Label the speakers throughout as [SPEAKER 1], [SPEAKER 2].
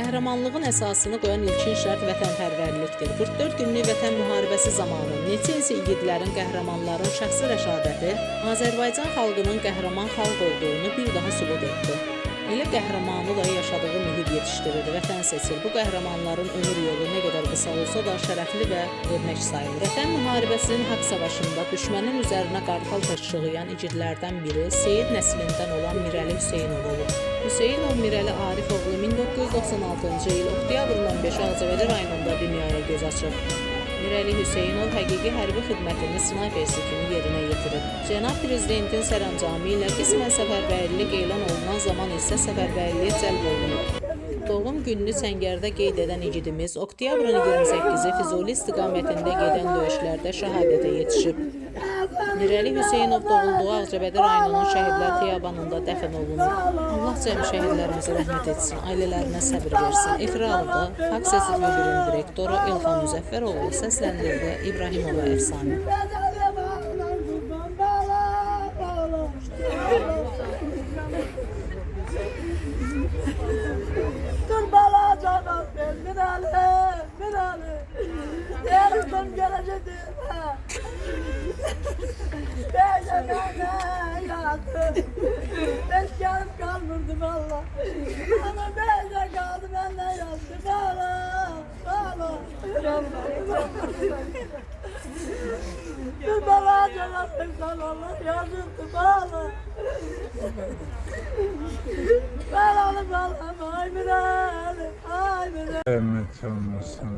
[SPEAKER 1] Qəhrəmanlığın əsasını qoyan ilkin şərt vətənpərvərlikdir. 44 günlük vətən müharibəsi zamanı neçə igidlərin, qəhrəmanların şəxsi rəşadəti Azərbaycan xalqının qəhrəman xalq olduğunu bir daha sübut etdi. Elə qəhrəmanı da yaşadığı mühit yetişdirir, vətən seçir. Bu qəhrəmanların ömür yolu nə qədər qısa olsa da şərəfli və örnek sayılır. Vətən müharibəsinin haqq savaşında düşmənin üzərinə qartal taşıyan igidlərdən biri Seyid nəslindən olan Mirəli Hüseynov olub. Hüseynov Mirəli Arif oğlu 1996-cı il oktyabrın 15-i Ağcabədi rayonunda dünyaya göz açıb. Mirəli Hüseynov həqiqi hərbi xidmətini snaypersi kimi yerinə yetirib. Cənab Prezidentin sərəncamı ilə qismən səfərbərlik elan olunan zaman isə səfərbərliyə cəlb olunub. Doğum gününü Səngərdə qeyd edən igidimiz oktyabrın 28-i Füzuli istiqamətində gedən döyüşlərdə şəhadətə yetişib. Mirəli Hüseynov doğulduğu Ağcabədi rayonunun şəhidlər xiyabanında dəfn olunub. Allah cəmi şəhidlərimizi rəhmət etsin, ailələrinə səbir versin. Efralıda Haqq Səsi Mübirin direktoru İlham Müzəffəroğlu səsləndirdi. İbrahimova Əfsani.
[SPEAKER 2] Yarın gelecektir. Ben gelip kalmırdım Allah. Ama ben de kaldım, ben de yazdım. Bağla. Dur bana cevap versen Allah yazıktı bağla. Bağla. Ay Mirali.
[SPEAKER 3] Evet olmasın.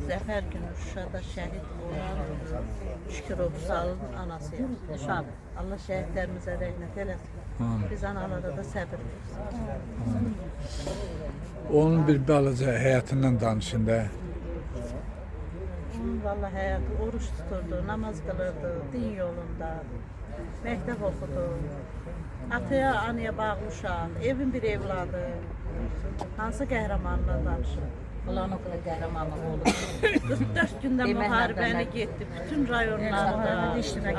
[SPEAKER 4] Zəfər günü Şuşada şəhid olan Şükürov Salın anasıyam. Şuşadır. Allah şəhidlərimizə rəhmət eləsin. Biz analara da səbir versin.
[SPEAKER 3] Onun bir balaca həyatından danışın da.
[SPEAKER 4] Onun valla həyatı oruç tuturdu, namaz qılırdı, din yolunda, məktəb oxudu. Ataya, anaya bağlı uşaq, evin bir evladı. Hansı qəhrəmanla danışır?
[SPEAKER 5] Ulan o kadar qəhrəmanlıq olur.
[SPEAKER 4] 44 gündə müharibəni getdi. Bütün rayonlarda,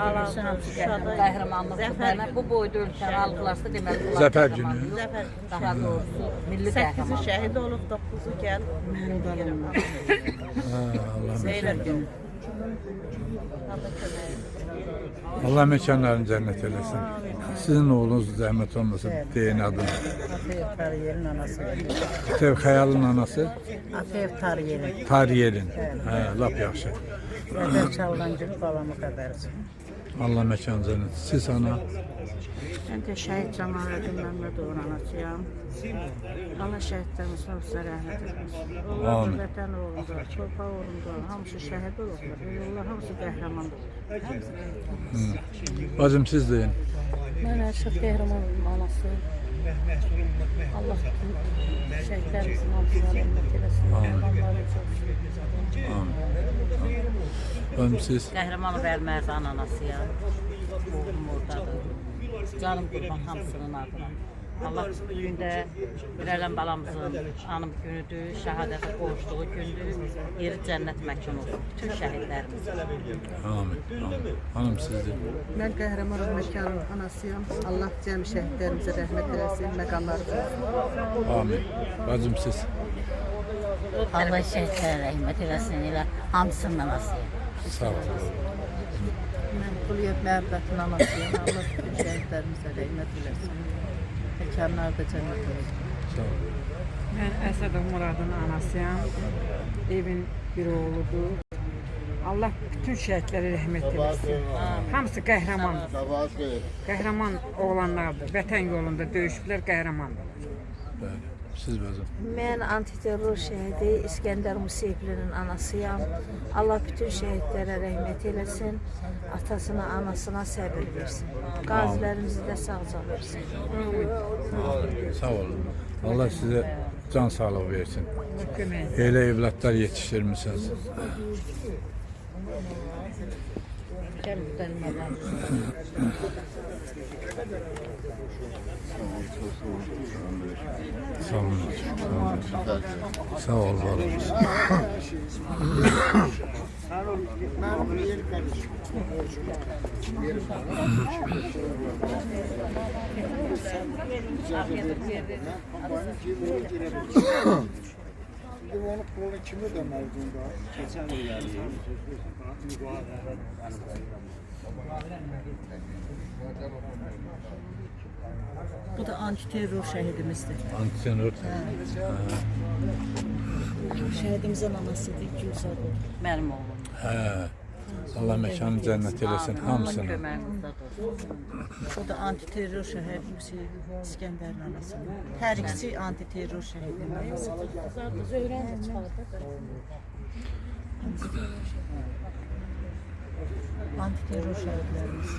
[SPEAKER 4] alanda, Şuşada
[SPEAKER 5] qəhrəmanlıq. Bu boyda ölkəni algılaşdı deməli.
[SPEAKER 3] Zəfər günü.
[SPEAKER 4] Zəfər günü.
[SPEAKER 5] Daha doğrusu milli
[SPEAKER 4] 8-i
[SPEAKER 5] qəhrəmanlıq.
[SPEAKER 4] şəhid olub, 9-u gəl.
[SPEAKER 3] Allah
[SPEAKER 4] günü.
[SPEAKER 3] Allah mekanlarını cennet eylesin. Sizin oğlunuz zahmet olmasın deyin adını.
[SPEAKER 4] Atev Tariyel'in anası.
[SPEAKER 3] Atev Xəyalın anası?
[SPEAKER 4] Atev Tariyel'in.
[SPEAKER 3] Tariyelin. Lap yaxşı.
[SPEAKER 4] Zəfər çalınan gün babamı qədərsin.
[SPEAKER 3] Allah mekan cennet. Siz ana?
[SPEAKER 4] Mən də şəhid Cəmaləddin Məmmədoğlu anasıyam. Allah şəhidlərimizə olsa rəhmət etsin. Onlar vətən uğrunda, torpaq uğrunda, hamısı şəhid olublar. Allah hamısı qəhrəmandır.
[SPEAKER 3] Bacım siz deyin.
[SPEAKER 6] Mən Ərşad Qəhrəmanovun anası. Allah şəhidlərimizin hamısına rəhmət eləsin. Adamları çox.
[SPEAKER 3] Bacım siz?
[SPEAKER 5] Qəhrəmanov Əlmərdan anasıyam. Oğlum oradadır. Canım qurban hamısının adına. Allah gündə Mirələm balamızın anım günüdür, şəhadətə qovuşduğu gündür. Yeri cənnət məkanı olsun. Bütün şəhidlərimiz.
[SPEAKER 3] Amin. Hanım sizdir.
[SPEAKER 7] Mən Qəhrəmanov Məkanın anasıyam. Allah cəmi şəhidlərimizə rəhmət eləsin, məqamları olsun.
[SPEAKER 3] Amin. Bacım siz?
[SPEAKER 5] Allah şəhidlərə rəhmət eləsin, elə hamısının anasıyam.
[SPEAKER 3] Sağ olun.
[SPEAKER 7] Mən Quliyyət Məhəbbətin anasıyam. Allah bütün şəhidlərimizə rəhmət eləsin. Məkanlar da cənnət olsun.
[SPEAKER 3] Sağ olun.
[SPEAKER 8] Ben Əsədov Muradın anasıyam. Evin bir oğludur. Allah bütün şəhidlərə rəhmət eləsin. Hamısı qəhrəmandır. Qəhrəman oğlanlardır. Vətən yolunda döyüşüblər, qəhrəmandır.
[SPEAKER 3] Bəli. Siz bacım.
[SPEAKER 6] Mən antiterror şəhidi İskəndər Museyevlinin anasıyam. Allah bütün şəhidlərə rəhmət eləsin. Atasına, anasına səbir versin. Qazilərimizi də sağca versin.
[SPEAKER 3] Sağ olun. Allah size can sağlığı versin. Elə evlatlar yetiştirmişsiniz.
[SPEAKER 4] Kemiklenmeden.
[SPEAKER 3] Sağ olun. Sağ ol, var olun.
[SPEAKER 9] Onun kolu kimi de mevzunda? Geçen yıl geldi.
[SPEAKER 2] Bu da antiterör şehidimizdir.
[SPEAKER 3] Antiterör.
[SPEAKER 2] Şehidimizin anasıdır Gülzar.
[SPEAKER 5] Mənim oğlum.
[SPEAKER 3] He. Allah mekanı cennet eylesin hamısını.
[SPEAKER 2] O da antiterör şehidimiz İskender'in anasıdır. Her ikisi antiterör şehidinin anasıdır. Antiterör şehitlerimiz.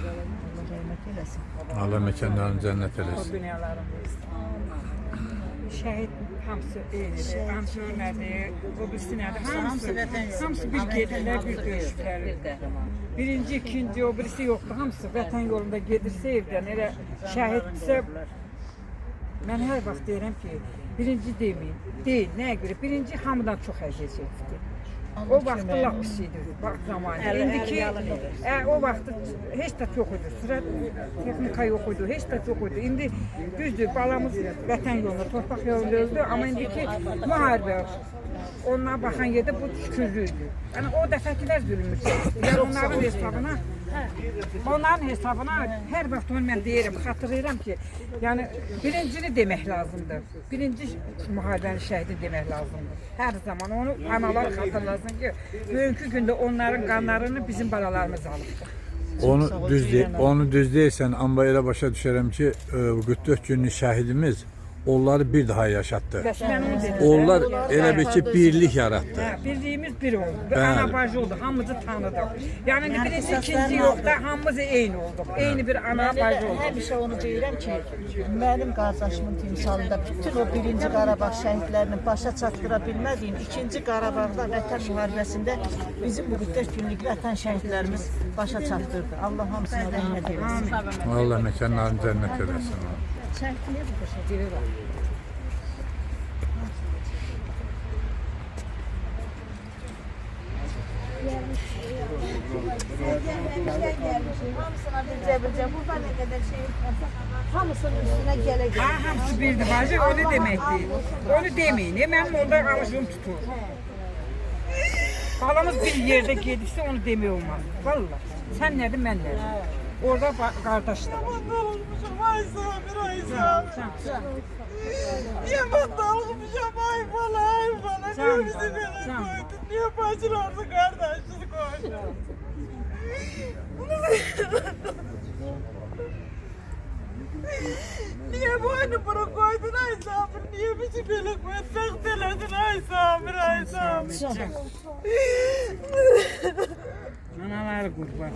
[SPEAKER 2] Allah rahmet eylesin.
[SPEAKER 3] Allah mekanlarını cennet
[SPEAKER 8] O
[SPEAKER 3] eylesin.
[SPEAKER 8] dünyalarımız. Şəhid hamısı eynidir. Hamısı ölmədi, o birisi nədir? Hamısı bir gedirlər, bir döyüşürlər. Birinci, ikinci, o birisi yoxdur. Hamısı vətən yolunda gedirsə evdən, elə şəhiddirsə, mən hər vaxt deyirəm ki, birinci deməyin. Deyil, nəyə görə? Birinci hamıdan çox əziyyət çəkdi. O vaxtı lap pis idi, vaxt zamanı. İndiki, o vaxtı heç də çox idi, sıra texnika yox idi, heç də çox idi. İndi düzdür, balamız vətən yolunda, torpaq yolunda öldü, amma indiki müharibə, onlara baxan yerdə bu şükürlüydü. Yəni o dəfəkilər zülmü çəkdi. Yəni onların hesabına hər vaxt onu mən deyirəm, xatırlayıram ki, yəni birincini demək lazımdır. Birinci müharibənin şəhidi demək lazımdır. Hər zaman onu analar xatırlasın ki, bugünkü gündə onların qanlarını bizim balalarımız alıbdır.
[SPEAKER 3] Onu düz deyirsən, amma elə başa düşərəm ki, 44 günlük şəhidimiz onları bir daha yaşatdı.
[SPEAKER 8] Bəs mən onu dedim.
[SPEAKER 3] Onlar elə bir ki, birlik yarattı.
[SPEAKER 8] Birliyimiz bir oldu. Ana bacı oldu. Hamımızı tanıdıq. Yəni birinci, ikinci yox da hamımız eyni olduq. Eyni bir ana bacı olduq.
[SPEAKER 2] Həmişə onu deyirəm ki, mənim qardaşımın timsalında bütün o birinci Qarabağ şəhidlərinin başa çatdıra bilmədiyim ikinci Qarabağda vətən müharibəsində bizim bu 44 günlük vətən şəhidlərimiz başa çatdırdı. Allah hamısına rəhmət eylesin.
[SPEAKER 3] Allah mekanlarını cennet eylesin.
[SPEAKER 2] Şəhidliyə bu təşəkkür edirəm. Hamısına bilcə, burada nə qədər şey varsa, hamısının üstünə gələ-gələ.
[SPEAKER 8] Hamısı birdir bacı, o ne deməkdir? Onu deməyin, mənim orada alışım tutur. Balamız bir yerdə gedirsə onu demək olmaz. Vallahi, sən nədir, mən nədir? Orada qardaşlar.
[SPEAKER 2] Ay Sabir, ay Sabir. Niye battalmışam ay falan, niye bizi böyle koydun? Niye bacılarını kardeşini koydun? Niye boynu bunu koydun ay Sabir? Niye bizi böyle koydun? Deledin ay Sabir, ay Sabir.
[SPEAKER 8] Anaları qurban.